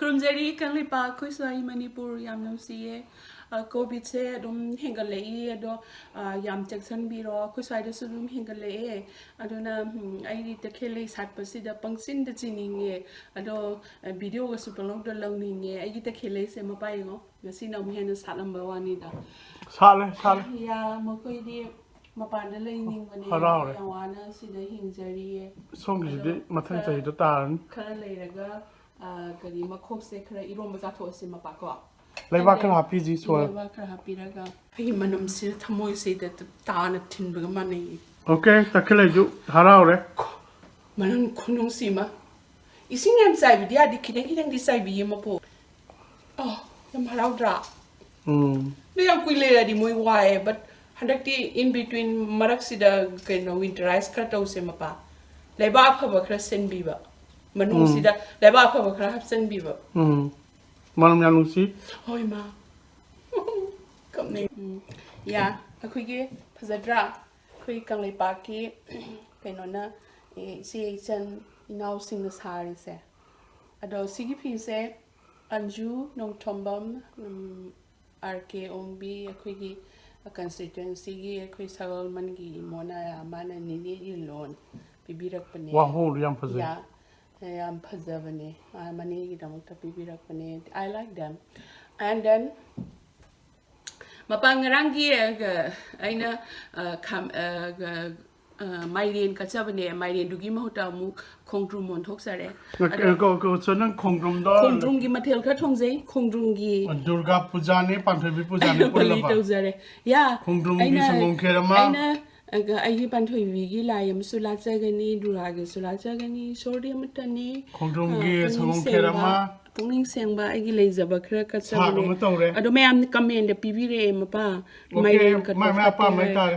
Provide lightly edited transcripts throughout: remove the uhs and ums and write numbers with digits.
Kurumjari Kanglipa Kusai Manipur Yam no see COVID said Hingalay do Yam Jackson Biro Kusai the Sudum Hingalay I did the Kelly sat Pasida Pungsin the Zining Ado video was super long the learning I get the Kelly Semapayo the Sina Hen Salamba Wanida Sale Ya Mokoidi Mapanda Laning when Yawana see the Hinjari Song is the Matay the Tarn Currently Kari Makose Kara Iromazato Simapako. Like what can happy this one? Manum Sil Tamoy say that the Tana Timber money. Okay, Takeleju, Haore. Manum Kunung Sima. You see, I'm saved, the other kid, and decide be him a poor. Oh, the Maradra. They are quickly at the Moy wire, but Hadaki in between Maraxida, kind of winterize Kato Simapa. Leba have a crescent beaver. Manung sida leba pa bakra hapsen biba Manum yanusi hoi ma kam ne ya akhui ge phazadra khui kanglei pa ki kainona si chan inau sing na sari se ado sigi phi se anju nong thombam rk ombi akhui gi constituency gi akhui sagal man gi mona ya mana ni ni lon bibirak pane wa ho yam phazai ya I'm Pazavani. I'm an I like them. And then Mapangarangi Aina Mairian Katsavane, Mairian Dugimota khongdrum on Toxare. Go so non khongdrum do. Khongdrum Gimatel Katongze, khongdrum Durga Pujani, Pantavi Pujani. Yeah, khongdrum Gisong Kerama. I ban to Vigi Liam Sulazagani, Duraga Sulazagani, Sodium Tani, khongdrum Gisong Kerama, Pulling Sangba, Iglaza Bakra Katsavane. I don't mean come in the PV Mapa, my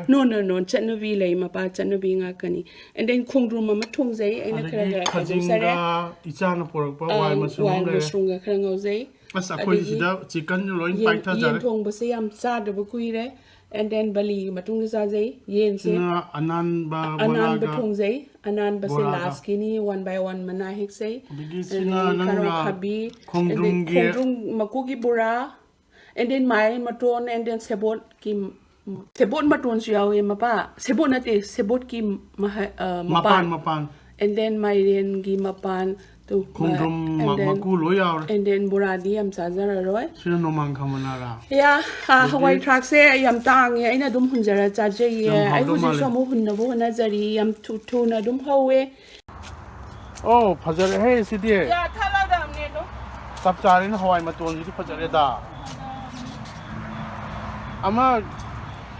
no, Chetnoville, Mapa, Chetnoving Akani, and then khongdrum Mamatungze, and a Karaga, Ichana for why Mushunga Karangoze. As a quiz, chicken, loin, Yen Tong Basayam Sad of Bukuire. And then Bali Matungazaze, Yen say Anan Batungze, Anan Basilaskini, one by one Manahik say, Kabi, Khongdrum Makugi Bura, and then my Maton, and then Sebot Kim Sebot Maton Xiao Mapa, Sebonate, Sebot Kim Mapan, and my Rengi Mapan. And then Buradi, I'm Sazara Roy. Yeah, Hawaii truck say, I'm tang, I know Dum Hunjara Taji, I was in some moving the Nazari, I'm to Nadum Hawe. Oh, Pazar, hey, sit here. Yeah, tell them, Nedo. Stop telling Hawaii Maton to Pazareda. I'm not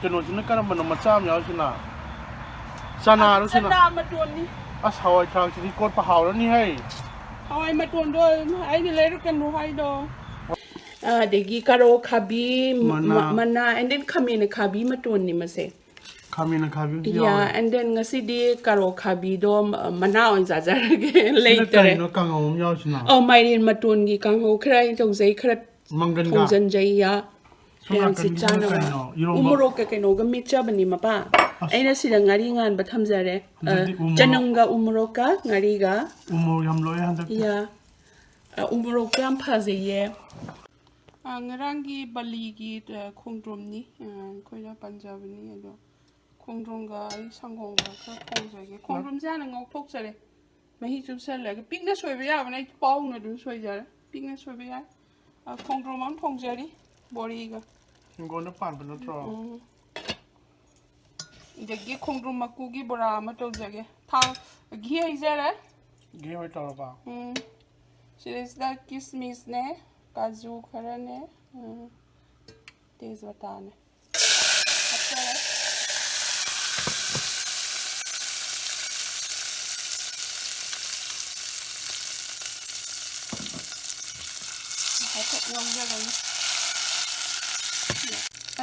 going to come on my time, Yasina. Sana, Matoni. That's how I talk to the court for how any hay. Hawaii Matondo, I later can hide. The Gikaro Kabi, Mana, and then come in a Kabi Matoni, must say. Come in a Kabi? Yeah, and then a city Karo Kabi dom, Mana in Zazar again later. Oh, my in Matungi Kango crying to Zakrat Mangan Jaya. Umuroka Kanoga Mitchabani Mapa. Aina sila ngaringan but hamzare jananga umuroka ngariga umuriyam loya ya umuroka am phaze ye ngarangi baligi khongdrum ni koina punjab ni ado khongdrum ga sanghong ga khongjage khongdrum jana ngok thok jare mahi chu sel la pingna soiba ya bana paw na du soi jare pingna soiba ya khongdrum am thongjari bori ga ngona pan ban tro Jagi khongdrum makugi bora mato jage thang ghee is there ghee hoy torba so is the kismis ne kaju khara ne tezwata ne I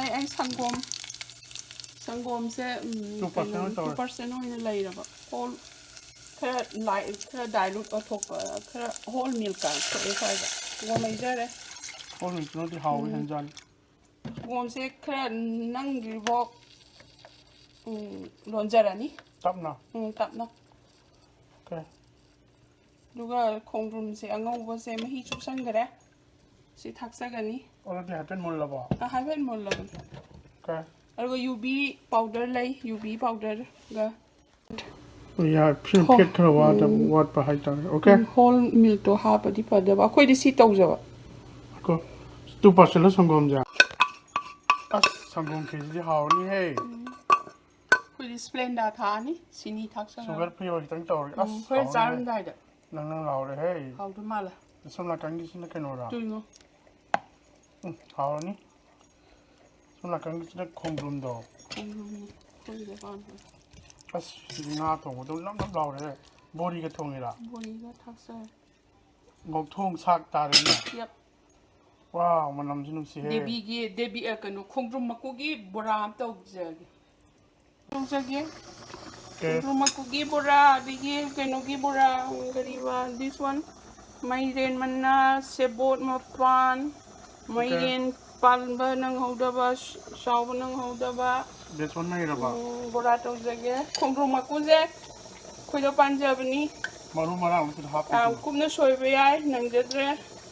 Sangom say 2% only later, whole light, dilute or talk, whole milk. One major, only not the how we can done. One say, Nangi walk Lonjarani. Tap now. Tap now. Okay. ꯑꯗꯨꯒ ꯈꯣꯡꯗ꯭ꯔꯨꯝꯁꯦ ꯑꯉꯧꯕꯁꯦ ꯃꯍꯤ ꯆꯨꯞꯁꯟꯈꯔꯦ ꯁꯤ ꯊꯥꯛꯆꯒꯅꯤ already ꯍꯥꯏꯐꯦꯠ ꯃꯨꯜꯂꯕꯣ ꯍꯥꯏꯐꯦꯠ ꯃꯨꯜꯂꯕꯅꯤ okay ꯑꯗꯨꯒ ꯌꯨꯕꯤ powder ꯂꯩ ꯌꯨꯕꯤ ꯄꯥꯎꯗꯔꯒ ꯌꯥ ꯐꯦꯠ ꯈꯔ ꯋꯥꯠꯄ ꯍꯥꯏꯇꯥꯔꯦ ꯑꯣꯀꯦ ꯍꯣꯜ ꯃꯤꯜꯛꯇꯣ ꯍꯥꯞꯄꯗꯤ ꯐꯗꯕ ꯑꯩꯈꯣꯏꯗꯤ ꯁꯤ ꯇꯧꯖꯕ ꯀꯣ ꯇꯨ ꯄꯥꯁꯜꯂ ꯁꯪꯒꯣꯝꯁꯦ ꯑꯁ ꯁꯪꯒꯣꯝ ꯈꯦꯔꯁꯤꯗꯤ ꯍꯥꯎꯔꯅꯤꯍꯦ ꯑꯩꯈꯣꯏꯗꯤ ꯁ꯭ꯄ꯭ꯂꯦꯟꯗꯥ ꯊꯥꯛꯑꯅꯤ ꯁꯤꯅꯤ ꯊꯥꯛꯆꯜꯂꯒ ꯁꯨꯒꯔ ꯐ꯭ꯔꯤ ꯑꯣꯏ ꯈꯤꯇꯪ ꯇꯧꯔꯒꯦ ꯑꯁ ꯍꯣꯔꯦꯟ ꯍꯥꯎꯔꯅꯤꯍꯦ ꯆꯥꯔꯝꯗꯥꯏꯗ ꯅꯪ ꯂꯥꯎꯔꯦꯍꯦ ꯍꯥꯎꯗꯧ ꯃꯥꯜꯂꯦ ꯁꯣꯝ ꯅꯥꯀꯟꯒꯤꯁꯤꯅ ꯀꯩꯅꯣꯔꯥ ꯇꯨꯏꯉꯣ ꯍꯥꯎꯔꯅꯤ ꯁꯣꯝ ꯅꯥꯀꯟꯒꯤꯁꯤꯅ ꯈꯣꯡꯗ꯭ꯔꯨꯝꯗꯣ ꯈꯣꯡꯗ꯭ꯔꯨꯝꯅꯤ ꯑꯩꯈꯣꯏꯒꯤꯗ ꯄꯥꯟꯕ ꯑꯁ ꯁꯤꯗꯤ ꯉꯥ ꯊꯣꯡꯕꯗꯣ ꯅꯞ ꯅꯞ ꯂꯥꯎꯔꯦꯍꯦ ꯕꯣꯔꯤꯒ ꯊꯣꯡꯉꯤꯔꯥ ꯕꯣꯔꯤꯒ ꯊꯥꯛꯆꯔꯦ ꯉꯧꯊꯣꯡ ꯁꯥꯛ ꯇꯥꯔꯦꯅꯦ ꯌꯦꯞ ꯋꯥꯎ ꯃꯅꯝꯁꯨ ꯅꯨꯡꯁꯤꯍꯦ ꯗꯦꯕꯤ ꯀꯩꯅꯣ ꯈꯣꯡꯗ꯭ꯔꯨꯝ ꯃꯀꯨꯒꯤ ꯕꯣꯔꯥ ꯑꯃ ꯇꯧꯖꯒꯦ ꯈꯣꯡꯗ꯭ꯔꯨꯝ ꯃꯀꯨꯒꯤ ꯕꯣꯔꯥ ꯑꯗꯒꯤ ꯀꯩꯅꯣꯒꯤ ꯕꯣꯔꯥ ꯀꯔꯤꯕ ꯗꯤꯁ ꯋꯥꯟ ꯃꯥꯏꯔꯦꯟ ꯃꯅꯥ ꯁꯦꯕꯣꯠ ꯃꯄꯥꯟ ꯑꯣꯀꯦ ꯃꯥꯏꯔꯦꯟ ꯄꯥꯟꯕ ꯅꯪꯍꯧꯗꯕ ꯆꯥꯎꯕ ꯅꯪꯍꯧꯗꯕ ꯕꯦꯁꯣꯟ ꯅꯩꯔꯕ ꯕꯣꯔꯥ ꯇꯧꯖꯒꯦ ꯈꯣꯡꯗ꯭ꯔꯨꯝ ꯃꯀꯨꯁꯦ ꯑꯩꯈꯣꯏꯗ ꯄꯥꯟꯖꯕꯅꯤ ꯃꯔꯨ ꯃꯔꯥꯡ ꯑꯃꯁꯨ ꯌꯥꯝ ꯍꯥꯞꯄꯤꯁꯤꯅ ꯀꯨꯞꯅ ꯁꯣꯏꯕ ꯌꯥꯏ ꯅꯪꯖꯗ꯭ꯔꯦ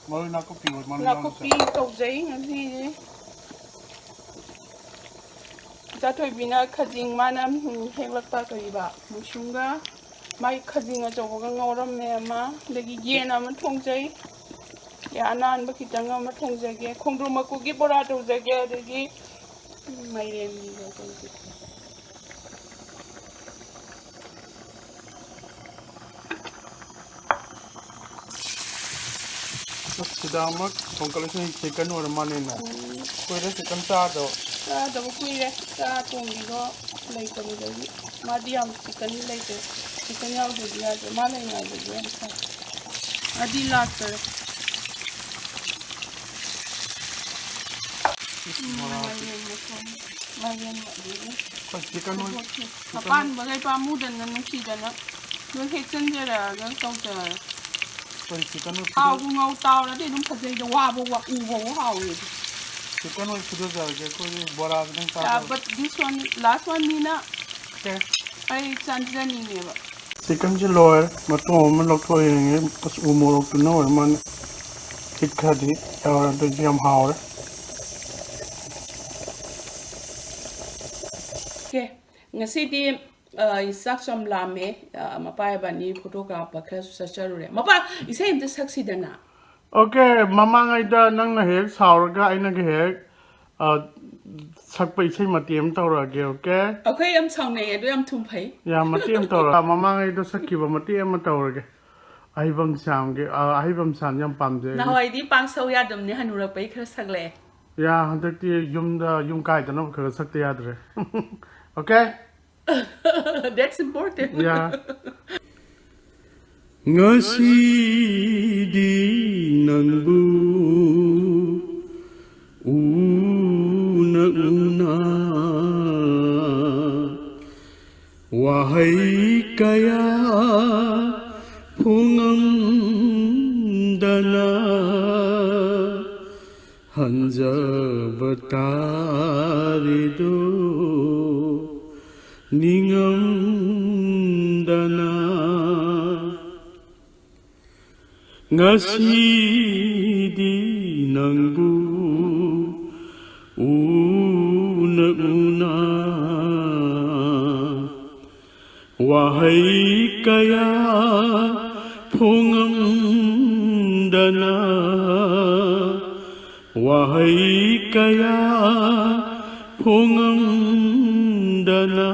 ꯃꯔꯣꯏ ꯅꯥꯀꯨꯞꯄꯤ ꯑꯣꯏ ꯃꯔꯨ ꯌꯥꯎꯅꯁꯦ ꯅꯥꯀꯨꯞꯄꯤ ꯇꯧꯖꯩ ꯉꯁꯤꯁꯦ ꯏꯆꯥꯊꯣꯏꯕꯤꯅ ꯈꯖꯤꯡ ꯃꯥꯅ ꯍꯦꯛꯂꯛꯄ ꯀꯔꯤꯕ ꯃꯨꯁꯨꯡꯒ ꯃꯥꯒꯤ ꯈꯖꯤꯡ ꯑꯆꯧꯕꯒ ꯉꯧꯔꯝꯃꯦ ꯑꯃ ꯑꯗꯒꯤ ꯌꯦꯟ ꯑꯃ ꯊꯣꯡꯖꯩ ꯑꯅꯥꯟꯕ ꯈꯤꯇꯪ ꯑꯃ ꯊꯣꯡꯖꯒꯦ ꯈꯣꯡꯗ꯭ꯔꯨꯝ ꯃꯀꯨꯒꯤ ꯕꯣꯔꯥ ꯇꯧꯖꯒꯦ ꯑꯗꯒꯤ ꯃꯥꯏꯔꯦꯟꯒꯤꯒ ꯇꯧꯖꯒꯦ ꯁꯤꯗꯃꯛ ꯊꯣꯡꯀꯠꯂꯤꯁꯤꯅ ꯆꯤꯛꯀꯟ ꯑꯣꯏꯔ ꯃꯥꯜꯂꯦꯅꯦ ꯀꯨꯏꯔꯦ ꯆꯤꯛꯀꯟ ꯆꯥꯗꯕ ꯆꯥꯗꯕ ꯀꯨꯏꯔꯦ ꯆꯥ ꯊꯣꯡꯕꯤꯗꯣ ꯂꯩꯇꯕꯗꯒꯤ ꯃꯥꯗꯤ ꯌꯥꯝ ꯆꯤꯛꯀꯟ ꯂꯩꯇꯦ ꯆꯤꯛꯀꯟ ꯌꯥꯎꯗ꯭ꯔꯗꯤ ꯌꯥꯗ꯭ꯔꯦ ꯃꯥ ꯂꯩꯉꯥꯏꯗꯗꯤ ꯌꯥꯝ ꯐꯩ ꯑꯗꯤ ꯂꯥꯛꯇꯔꯦ ꯃꯥꯏꯔꯦꯟ ꯑꯗꯒꯤ ꯆꯤꯛꯀꯟ ꯑꯄꯥꯟꯕꯈꯩ ꯄꯥꯝꯃꯨꯗꯅ ꯅꯨꯡꯁꯤꯗꯅ ꯂꯣꯏ ꯍꯦꯛꯆꯟꯖꯔꯛꯑꯒ ꯇꯧꯖꯔꯦ ꯆꯤꯛꯀꯟ ꯍꯥꯎꯕꯨ ꯉꯧ ꯇꯥꯎꯔꯗꯤ ꯑꯗꯨꯝ ꯐꯖꯩꯗ ꯎꯕꯐꯥꯎ ꯍꯥꯎꯋꯦ ꯆꯤꯛꯀꯟ ꯑꯣꯏꯅ ꯐꯨꯗꯖꯔꯒꯦ ꯑꯩꯈꯣꯏꯒꯤ ꯕꯣꯔꯥꯗꯨꯗꯪ ꯆꯥꯖꯕ but this one last one ꯅꯤꯅ ꯑꯣꯀꯦ ꯑꯩ ꯆꯥꯟꯖꯅꯤꯡꯉꯦꯕ ꯆꯤꯛꯀꯟꯁꯤ ꯂꯣꯏꯔꯦ ꯃꯇꯣꯡ ꯑꯃ ꯂꯧꯊꯣꯛꯑꯦ ꯑꯁ ꯎ ꯃꯣꯔꯣꯛꯇꯨꯅ ꯑꯣꯏꯔ ꯃꯥꯜꯂꯦ ꯊꯤꯠ ꯈꯔꯗꯤ ꯌꯥꯎꯔꯦ ꯑꯗꯨꯗꯤ ꯌꯥꯝ ꯍꯥꯎꯔꯦ ꯑꯣꯀꯦ ꯉꯁꯤꯗꯤ ꯆꯥꯛꯁꯨ ꯌꯥꯝ ꯂꯥꯝꯃꯦ ꯃꯄꯥ ꯏꯕꯥꯅꯤ ꯐꯣꯇꯣ ꯀꯥꯞꯄ ꯈꯔꯁꯨ ꯆꯠꯆꯔꯨꯔꯦ ꯃꯄꯥ ꯏꯁꯩ ꯑꯝꯇ ꯁꯛꯁꯤꯗꯅ ꯑꯣꯀꯦ ꯃꯃꯥꯡꯉꯩꯗ ꯅꯪꯅ ꯍꯦꯛ ꯁꯥꯎꯔꯒ ꯑꯩꯅꯒ ꯍꯦꯛ ꯁꯛꯄ ꯏꯁꯩ ꯃꯇꯦꯛ ꯑꯃ ꯇꯧꯔꯛꯑꯒꯦ ꯑꯣꯀꯦ ꯑꯩꯈꯣꯏ ꯌꯥꯝ ꯁꯥꯎꯅꯩ ꯑꯗꯣ ꯌꯥꯝ ꯊꯨꯝ ꯐꯩ ꯌꯥꯝ ꯃꯇꯦꯛ ꯑꯃ ꯇꯧꯔ ꯃꯃꯥꯡꯉꯩꯗ ꯁꯛꯈꯤꯕ ꯃꯇꯦꯛ ꯑꯃ ꯇꯧꯔꯒꯦ ꯑꯍꯩꯕꯝ ꯁꯥꯝꯒꯤ ꯑꯍꯩꯕꯝ ꯁꯥꯝ ꯌꯥꯝ ꯄꯥꯝꯖꯩ ꯅꯍꯥꯟꯋꯥꯏꯗꯤ ꯄꯥꯛ ꯁꯧ ꯌꯥꯗꯕꯅꯤ ꯍꯟꯅꯨꯔꯛꯄꯩ ꯈꯔ ꯁꯛꯂꯛꯑꯦ ꯍꯟꯗꯛꯇꯤ ꯌꯨꯝ ꯀꯥꯏꯗꯅꯕ ꯈꯔ ꯁꯛꯇ ꯌꯥꯗ꯭ꯔꯦ ꯑꯣꯀꯦ That's important. ꯌꯥ ꯉꯁꯤꯗꯤ ꯅꯪꯕꯨ ꯎꯅ ꯋꯥꯍꯩ ꯀꯌꯥ ꯐꯣꯡꯉꯝꯗꯅ ꯍꯟꯖꯕ ꯇꯥꯔꯤꯗꯣ ꯅꯤꯡꯉꯝꯗꯅ ꯉꯁꯤꯗꯤ ꯅꯪꯕꯨ ꯎꯅ ꯋꯥꯍꯩ ꯀꯌꯥ ꯐꯣꯡꯉꯝꯗꯅ ꯋꯥꯍꯩ ꯀꯌꯥ ꯐꯣꯡꯉꯝꯗꯅ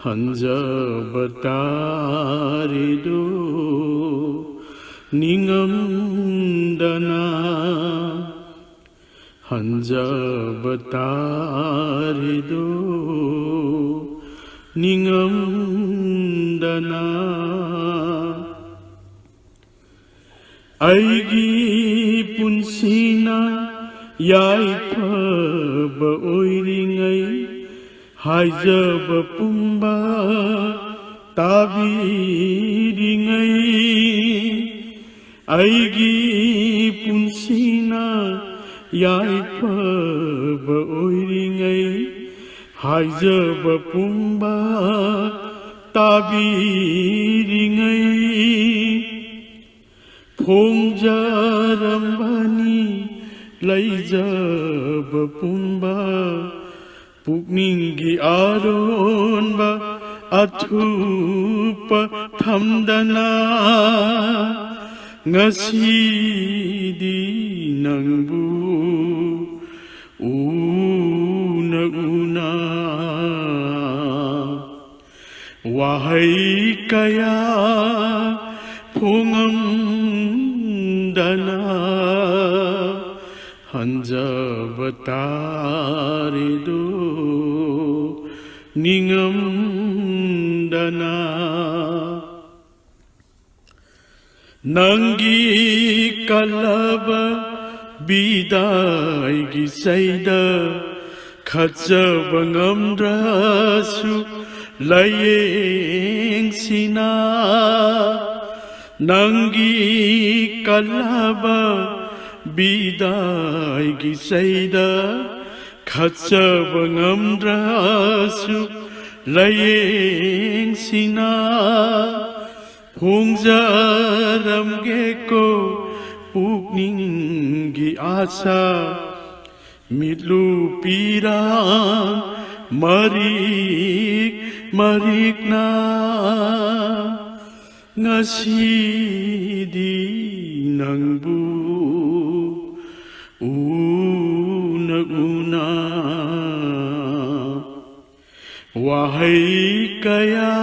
ꯍꯟꯖꯕ ꯇꯥꯔꯤꯗꯣ ꯅꯤꯡꯉꯝꯗꯅ ꯍꯟꯖꯕ ꯇꯥꯔꯤꯗꯣ ꯅꯤꯡꯉꯝꯗꯅ ꯑꯩꯒꯤ ꯄꯨꯟꯁꯤꯅ ꯌꯥꯏꯐꯕ ꯑꯣꯏꯔꯤꯉꯩ ꯍꯥꯏꯖꯕ ꯄꯨꯝꯕ ꯇꯥꯕꯤꯔꯤꯉꯩ ꯑꯩꯒꯤ ꯄꯨꯟꯁꯤꯅ ꯌꯥꯏꯐꯕ ꯑꯣꯏꯔꯤꯉꯩ ꯍꯥꯏꯖꯕ ꯄꯨꯝꯕ ꯇꯥꯕꯤꯔꯤꯉꯩ ꯐꯣꯡꯖꯔꯝꯕꯅꯤ ꯂꯩꯖꯕ ꯄꯨꯝꯕ ꯄꯨꯛꯅꯤꯡꯒꯤ ꯑꯔꯣꯟꯕ ꯑꯊꯨꯞꯄ ꯊꯝꯗꯅ ꯉꯁꯤꯗꯤ ꯅꯪꯕꯨ ꯎꯅ ꯎꯅ ꯋꯥꯍꯩ ꯀꯌꯥ ꯐꯣꯡꯉꯝꯗꯅ ꯍꯟꯖꯕ ꯇꯥꯔꯦꯗꯣ ꯅꯤꯡꯉꯝꯗꯅ ꯅꯪꯒꯤ ꯀꯜꯂꯕ ꯕꯤꯗꯥꯏꯒꯤ ꯆꯩꯗ ꯈꯠꯆꯕ ꯉꯝꯗ꯭ꯔꯁꯨ ꯂꯥꯏꯌꯦꯡꯁꯤꯅ ꯅꯪꯒꯤ ꯀꯜꯂꯕ ꯕꯤꯗꯥꯏꯒꯤ ꯆꯩꯗ ꯈꯠꯆꯕ ꯉꯝꯗ꯭ꯔꯁꯨ ꯂꯥꯏꯌꯦꯡꯁꯤꯅ ꯐꯣꯡꯖꯔꯝꯒꯦꯀꯣ ꯄꯨꯛꯅꯤꯡꯒꯤ ꯑꯥꯁꯥ ꯃꯤꯠꯂꯨ ꯄꯤꯔꯥꯡ ꯃꯔꯤꯛ ꯃꯔꯤꯛꯅ ꯉꯁꯤꯗꯤ ꯅꯪꯕꯨ ꯎꯅ ꯎꯅ ꯋꯥꯍꯩ ꯀꯌꯥ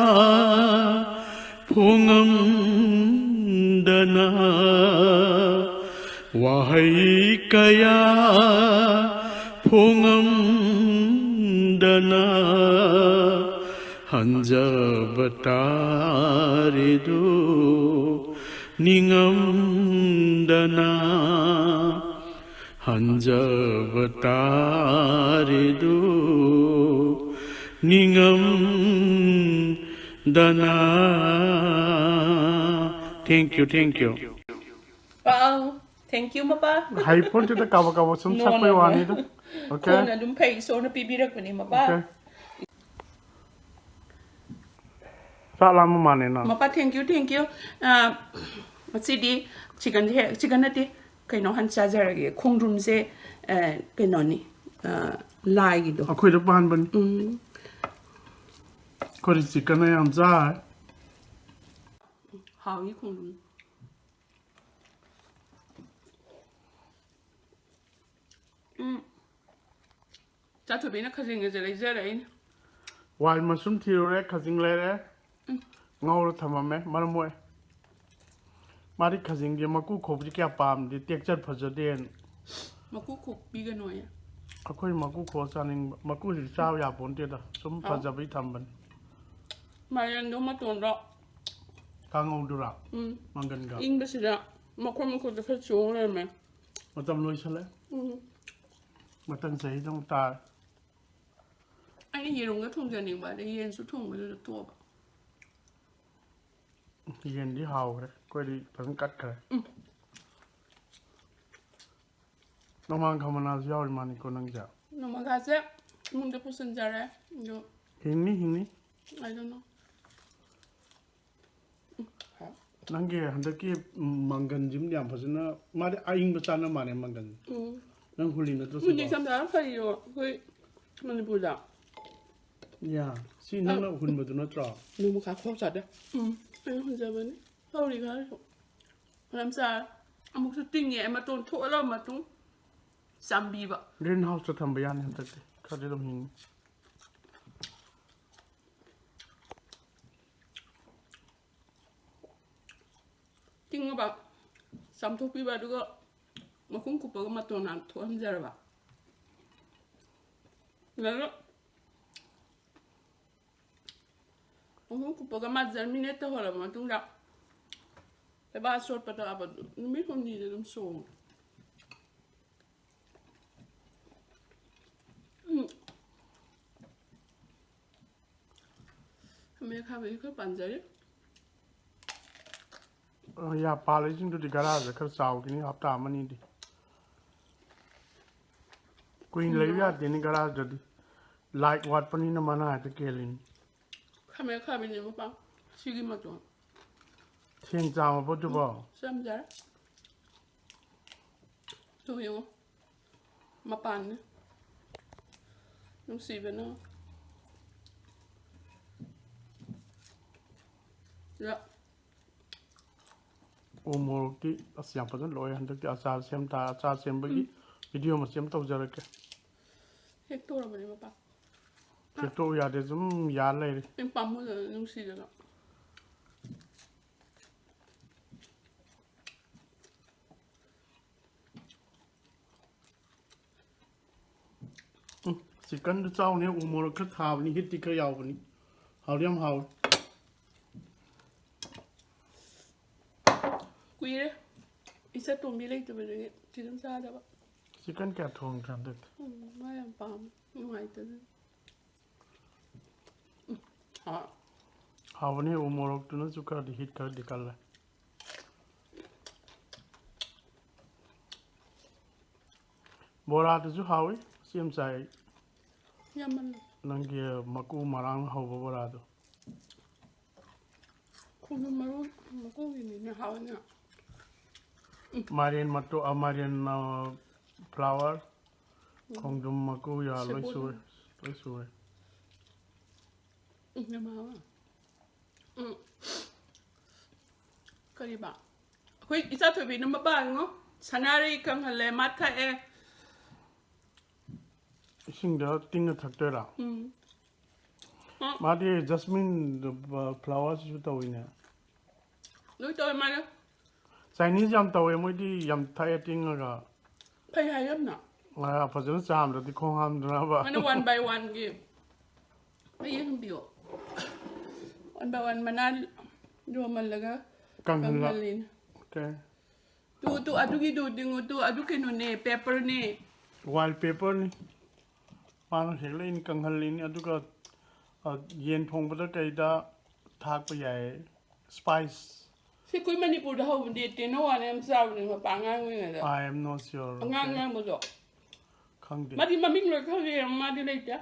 ꯐꯣꯡꯉꯝꯗꯅ ꯋꯥꯍꯩ 그야 봉음드나 한자바타리도 닝엄드나 한자바타리도 닝엄드나 Thank you. Wow, thank you, Mapa. Hypon to the cover some No, supper no, no. one. Okay. Kung na dumpay, so na pibirak ko ni Mapa. Okay. Salam money na. Mapa, thank you. Masidi chicken nati kay no han chajar khongdrum se kay no ni lai do. Ako'y dapahan ba? Ko rin chicken na yung za. Hawi khongdrum. That's what being cousin is a zerain. Wild mushroom theory, cousin later. Ngau thamame, maramoy. Mari cousin, you maku kobrika palm, the texture pozadian. Maku cook bigger noya. Ako'y maku kosaning maku is chow yaponted, some pazabi tamban. Marian no maton rock. Kango dura. Manganga. English is that. Makwamako the first show, man. Matam loisale. Matang say don't die. I hear on the tongue getting by the ends to tongue with the top. Yen di Haore, quite cut. No man come as your money conanga. No, my gazette. The person there. No, Hinny. I don't know. Nangi, Handaki Mangan Jim Yampasana, Mad eyeing the Sana Mane Mangan. Nanghulina to We did some for you. Wait, Manipuda. Yeah, see, no, whom do not draw. No more close at it. I don't have Holy God. I'm sorry. I'm also thinking I'm a ton to allow my two. Some beaver. Greenhouse to Tambayan and that cut it on him. Think about some two people to go. Makunku Pogamaton and to him there. Makunku Pogamat Zerminate Hola Matunda. The bar short but about me who needed them so. Make have a cup and there. Yeah, polishing to the garage, the Kersau, can you have time money? Queen Levia, the garage, like what Panina Mana at the killing. 카메라 카비니 먹방 시기 맛도 thiên trào mà bớt cho bỏ 쌈 잘. 또 이거 맛반. nung xì về nó. Dạ. Umur ki asyam pasan loy handak ti asar sem bagi video mà xem tàu giờ cái Hết tô rồi mà bà. cái tô ya để zum ya lấy Em bấm một giờ nung xì rồi đó. chỉ cần trao này umur cái thảo này hít thì cái giàu này hào liam hào Quý đấy. Ít sẽ tụi mình lấy từ bên đấy chỉ làm sao đó. chỉ cần kẹt thùng chẳng được Mai em bấm ngoài từ. Hả? hào này umur tu nó juga di hit cái di kal bora tu ju hào ấy xem sai Yaman. nang kia maku marang hào bora tu Không maru, mà có gì nữa hao nữa. Marian matu Marian flower khongdrum maku ya loi suai Nhưng mà cái gì bạn? Huy, ít sao thôi bị nó mất bạn ngó. Sanari càng hẳn lệ mát khai e. Sing đó tin là thật đấy à mà đi jasmine flowers chú tàu này Nói tôi mà đó. Chinese yam tàu em mới đi yam Thai tin là Phải hay lắm nè. à phải rất chăm rồi thì không ham nữa ba Mà nó one by one game. Bây giờ không biểu. One by one mà nó đưa mình là cái căng hơn là lên. ok Tu adu ki du dingo tu adu ki no ne pepper ne. wallpaper ni mà nó hiện lên căng hơn lên adu cái yen thong bắt cái đó thác bây giờ spice Si kui Manipur da ho de te no an em sao ni ma pa ngang ngai da. I am not sure Ngang ngang mo do. không đi Ma di ma ming lo ka ge ma di le ta.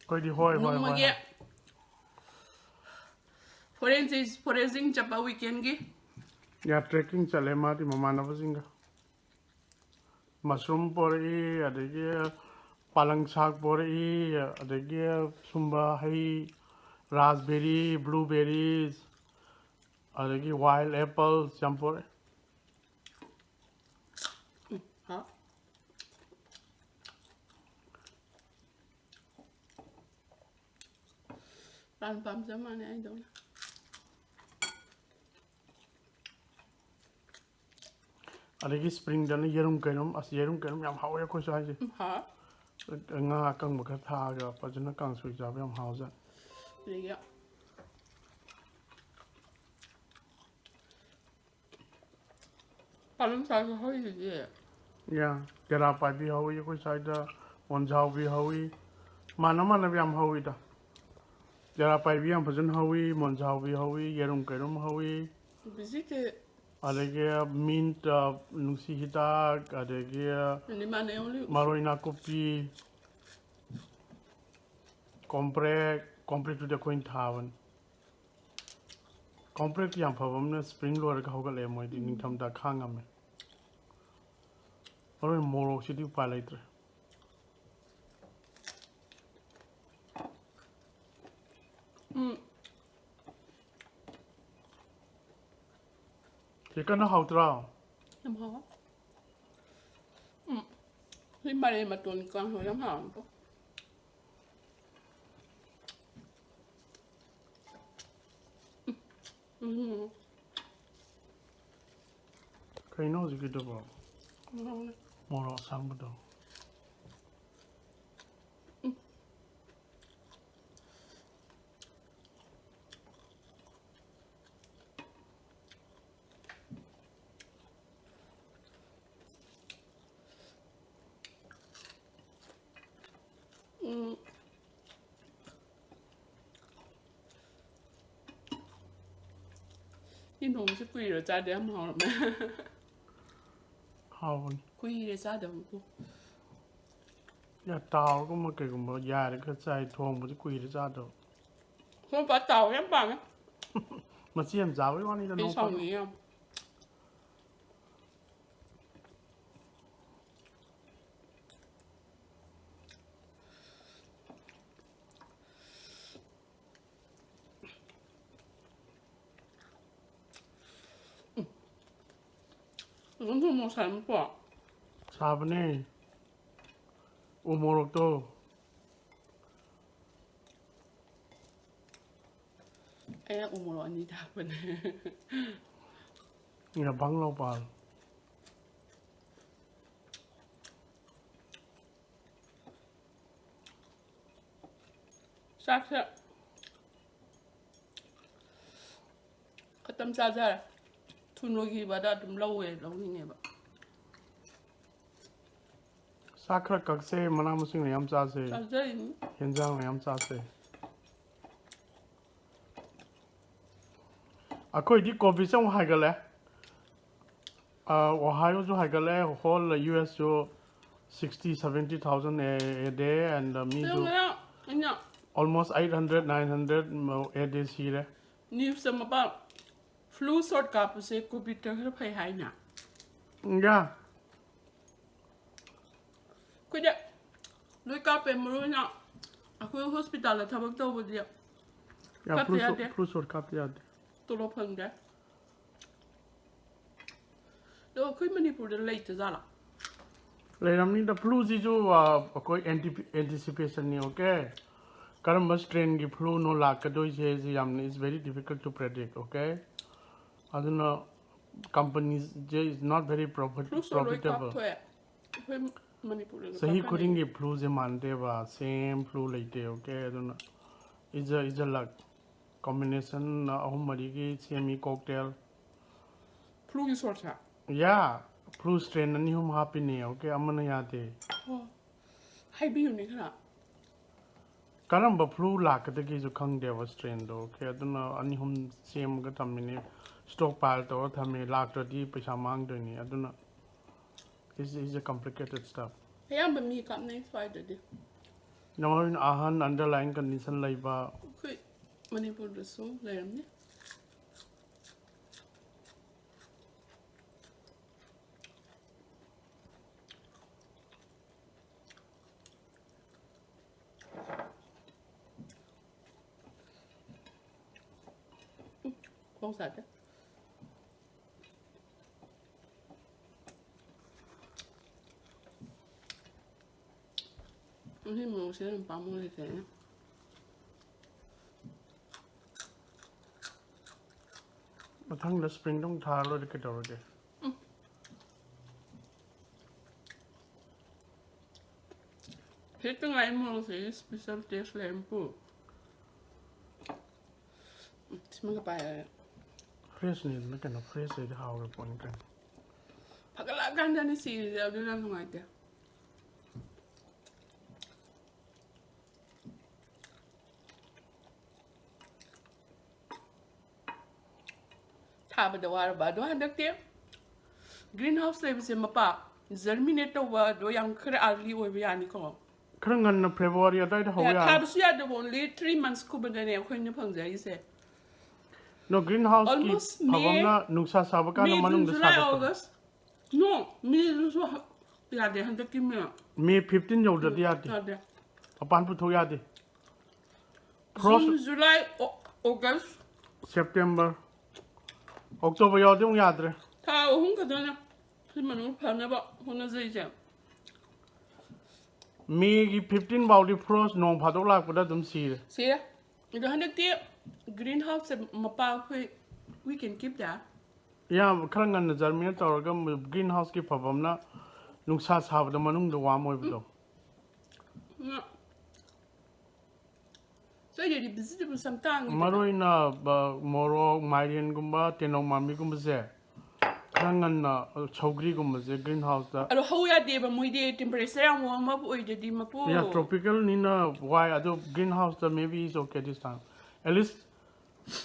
coi đi hoi No ma ge. Forensic chapa weekend ge. ya trekking chale ma di mama na basinga mushroom pori adagi palang sak pori adagi sumba hai raspberry blueberries adagi wild apples champore Hả? Pan pam sa ma ne ai do. adagi spring dan yerum kainom yam hawe ko sai ji Hả? nga kang ma tha ga pajana kang sui ja yam hausa Đi ạ. Pan sa so hoi gì ya tera pa bi hawi ko sai da on jao bi hawi mana yam hawi da tera pa bi yam pajan hawi mon jao bi hawi yerum kainom hawi Visite adagi mint nungsi hitak adagi ni ma ne only. maroina kopi compre tu de coin thawan compre ki yam phawam na spring roll ka hoga le moi di ning tham da khanga me ore moro city pa laitre ke kana hautra Em hả? Khi mà đây mà tuần con hồi lắm hả? kai no ji do ba moro sang ba do Cái nồng sẽ quỳ rồi ra để em hò mà. hawan Quỳ để ra để em cô. อย่าตาวก็มาเกิดกับยาเลยก็ใจทวงมันจะคุยได้จ้าตัว Không phải tàu em bảo nhá. มาเสี่ยมจ้าไว้ก่อนนี่จะน้ Đi อง sau nghỉ không? Cũng không một sản quả. ชาบเน่อุโมโรโต Em uống một loại đi đạp bên này. นี่นะบังเราเปล่า Sắc thế. Cái tâm sao ra. Thu nuôi gì bà đã đùm lâu rồi, lâu như này bà. ซาครากักเซ่มานามุสิงเลยยำจ้าเซ่ Sao dây. เห็นจังเลยยำจ้าเซ่อ่ะคุยที่กบิซ่งหายกันแล้วโอไฮโอจะหายกันแล้ว whole US จะ60-70,000 a day and me Thế จะ không nghe. Anh nhá. almost 800-900 a day สิเลย News sama ba. Flu sort ka pa se COVID ta kaya pay hay na. ย่า Kuya. Lui ka pa mo na. Ako yung hospital at habang to mo diya. อย่า ครับ พลู เดี๋ยว สดพลูสดครับยาด Tulog hang da. Do ako yung manipur da late zala. เลยนำนี้แต่พลูสิจูก็anticipationนี่โอเคการมาสเตรนกี่พลูโนลักก็โดยเฉยๆยามนี้ is very difficult to predict โอเคอันนั้น companies is not very Flu sort lui ka profitable to ya. Ako yung manipur da. सही करेंगे flu से मानते बा same flu लेते okay अदुना is a luck combination अहम मरी की सेमी cocktail Flu yung sort ha. या फ्लू स्ट्रेन अनि हम हापी ने ओके अमन याते Oh. Hay bi yun ni ka na. करम ब फ्लू लाकते की जो खंग दे व स्ट्रेन दो ओके अदुना अनि हम सेम का तमिने स्टॉक पाल तो थमे लाक तो दी पैसा मांग दोनी अदुना is a complicated stuff Kaya ba mi ka na yung fight da di. नमन आहान underlying condition लाइबा Ako yung manipur da so. Layam niya. Không sạch á. Hindi mo sila ng pamulit eh. मथंग द spring दंग थालो दे केदोरगे Hito nga mo sila special taste lang po. Sa mga paya. Fresh नहीं ना कहना फ्रेश है हाउ रे पॉइंट कर Pagkalagan na ni sila, doon lang nga ito. Taba daw araw ba? Doon handak tiyo. Greenhouse level siya mapa. Germinate daw ba? Doon yung kaya ali o biyani ko. ครึ่งเงินเฟบรุยได้เท่าไหร่ Taba siya daw only 3 months ko ba na niya kung yung pangzay siya. no greenhouse की Almost भावना नुकसा साबका न May मनुंग June, the July, साबका August. No, May June, याद है handak kim ya. मे 15 jau dadi ati Yaad hai. apan pu thoya de June, July, August. September October yaw de yad re Ta hung ka doon na. Si Manu pa na ba? Hung na zay siya. मे की 15 बाउ दी frost नोंग भादोक लाक पदा तुम सी रे Siya. Ito handak tiyo. Greenhouse sa mapa ko. We can keep that. या ครึ่งเงินजर्मिनेट तौरगा greenhouse की भावना नुकसा साबदा मनुंग the वाम ओइबदो Yeah. So yun, ibisip mo samtang. मरोइना मोरो माइरियन गुम्बा तेनो मामी गुम्बा से ครึ่งเงินछौगरी गुम्बा से ग्रीनहाउस दा Alo, how ya di ba mo di temperature ang warm up o di ma po. Yeah, tropical nina why ado greenhouse the maybe is okay this time. At least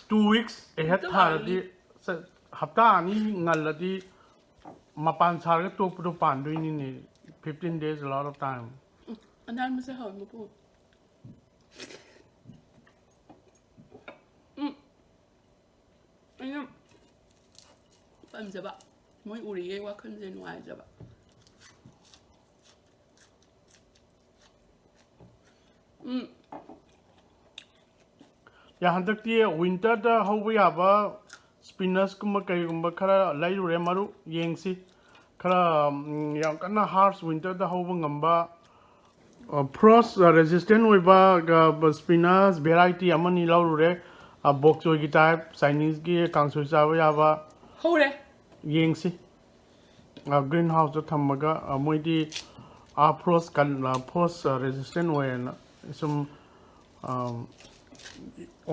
2 weeks ahead Ito thar nga, di sa hafta ni ngal la di mapan sar ga to pan doi ni 15 days a lot of time. อันนั้นไม่ใช่หอยมาพูดอันนี้เป็นจะแบบไม่อุริเยว่าขึ้นเส้นวายจะแบบอย่าหันตะเกียวินเตอร์เขาไปหาว่าสปินัสกุมมาไก่กุมมาขราไล่ดูเรื่องมารุยังสิขราอย่างกันนะฮาร์สวินเตอร์เขาบังคับว่า frost resistant ไว้บ้างสปินัส variety อามันนี่เราดูเรื่องบ็อกซ์ไว้กี่ type Chinese กี่กังสุยซาไว้หาว่าเขาเลยยังสิgreen house จะทำมาก็มวยที่frost กันfrost resistant ไว้นะสม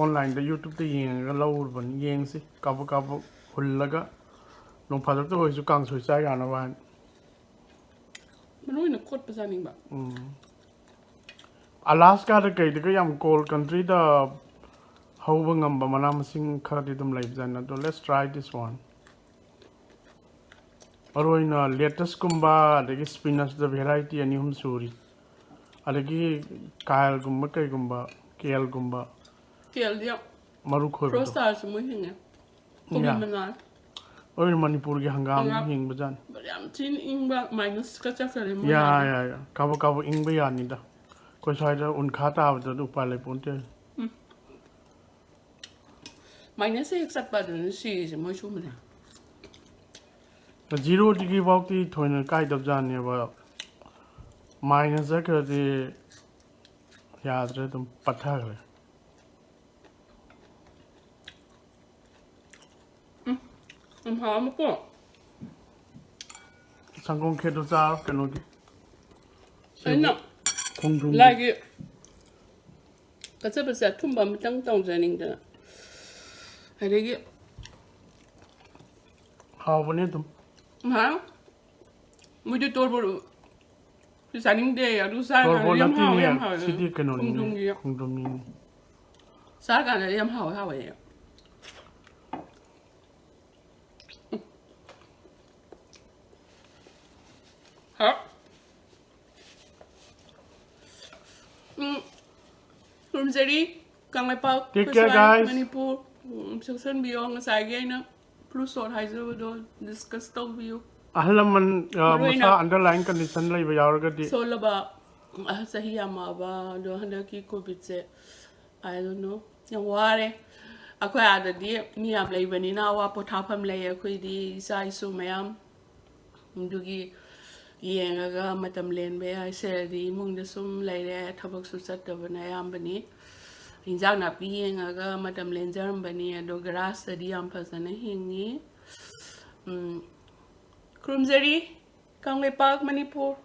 online แต่ YouTube ที่ยังก็เล่าบนยังสิกับหุ่นแล้วก็ลงพาตัวตัวสุกังสุยใจกันนะวันมันรู้นะโคตรภาษาหนึ่งแบบอลาสก้าตะเกียก็ยัง cold country แต่เขาบังคับมานามาสิงคาร์ดิตุมไลฟ์จันนะตัว let's try this one อร่อยนะ lettuce กุมบ้าเด็ก spinach the variety อันนี้ผมสูริอะไรกี้กาลกุมบ้าไก่กุมบ้าเกลกุมบ้าเกี่ยวเดียวมารุโคย Prostar สมุนไพรเนี่ยก็มีมานานโอ้ยมณีปุรีฮังกามหิงบัจันบางทีอิงบาง minus ก็จะเฟรมยากาบอิงไปยานี่ด้ก็ใช้จะอุ่นข้าตาจะดูไปเลยปุ่นเจอminus 6บาทนึงสี่สมุนชุ่มเลย0 degree บอกที่ถอยนั้นใกล้ดับจานเนี่ยว่า minus ก็ที่ยาจะต้องปัดท่าเลยหอมมากปุ๊บสังคมเคดูจ้ากันโอเคไอ้น่ะkhongdrum ไล่กี่ก็จะเป็นสัตว์ทุ่มบะมันตั้งตรงใจนิ่งจ้ะไอ้เด็กฮาววันนี้ตุ้มฮะไม่ได้ตัวบลูที่สานิ่งเดียดูซ่ากันเลี้ยงห่าวเลี้ยงห่าวสิที่กันโอนี่khongdrumนี่ซ่ากันเลี้ยงห่าวห่าวเองฮะคุณเจรี่กังไลปากมณีปูชักเส้นบิวงสายเกย์นะพลูสโซไฮเซอร์โดนดิสคัสต์บิวahlam man masa underlying condition lai ba yawar gadi so laba sahi ama ba do handa ki covid se I don't know yang ware akwai adadi ni ab lai bani na wa pothapam lai akwai di sai su mayam ndugi yengaga matam len be ai se di mung de sum lai le thabak su sat da bana yam bani injang na pi yengaga matam len jaram bani do grass di am phasana hingi Krumzeri, Kang Lepak, Manipur.